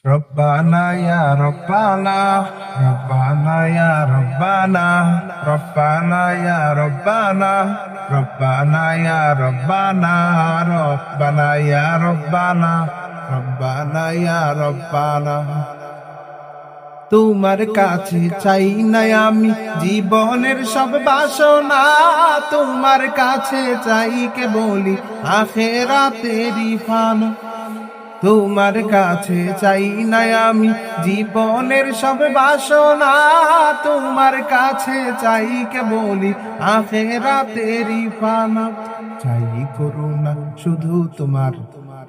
রব্বানা ইয়া রব্বানা, রব্বানা ইয়া রব্বানা, রব্বানা ইয়া রব্বানা, রব্বানা ইয়া রব্বানা, রব্বানা ইয়া রব্বানা, রব্বানা ইয়া রব্বানা। তোমার কাছে চাই না আমি জীবনের সব বাসনা, তোমার কাছে চাই কে বলি আখেরাতেরি ফানা। তোমার কাছে চাই না আমি জীবনের সব বাসনা, তোমার কাছে চাই কে বলি আখেরাতেরি ফানা। চাই করুণা শুধু তোমার,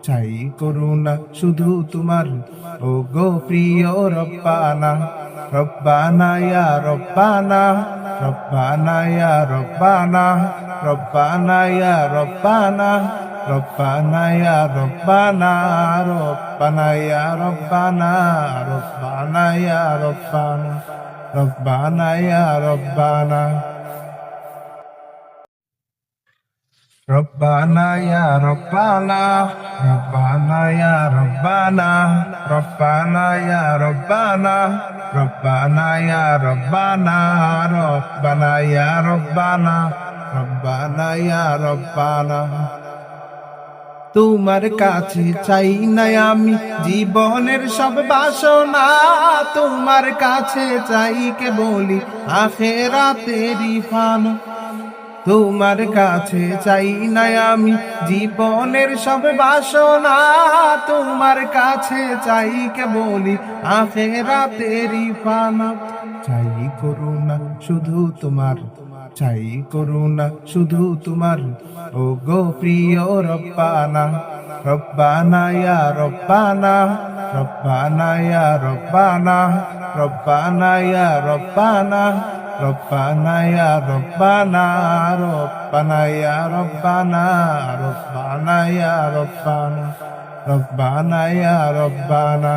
চাই করুণা শুধু তোমার, ও গো প্রিয় রব্বানা। রব্বানা ইয়া রব্বানা, রব্বানা ইয়া রব্বানা, রব্বানা ইয়া রব্বানা, রব্বানা ইয়া রব্বানা, রব্বানা ইয়া রব্বানা, রব্বানা ইয়া রব্বানা, রব্বানা ইয়া রব্বানা। রব্বানা ইয়া রব্বানা, রব্বানা ইয়া রব্বানা, রব্বানা ইয়া রব্বানা, রব্বানা ইয়া রব্বানা, রব্বানা ইয়া রব্বানা, রব্বানা ইয়া রব্বানা। তোমার কাছে চাই না আমি জীবনের সব বাসনা, তোমার কাছে চাই কে বলি আখেরাতেরি ফানা। তোমার কাছে চাই না আমি জীবনের সব বাসনা, তোমার কাছে চাই কে বলি আখেরাতেরি ফানা। চাই করুণা শুধু তোমার, চাই করুণা শুধু তোমার, ও গো প্রিয় রব্বানা। রব্বানা ইয়া রব্বানা, রব্বানা ইয়া রব্বানা, রব্বানা ইয়া রব্বানা, রব্বানা ইয়া রব্বানা, রব্বানা ইয়া রব্বানা, রব্বানা ইয়া রব্বানা, রব্বানা ইয়া রব্বানা।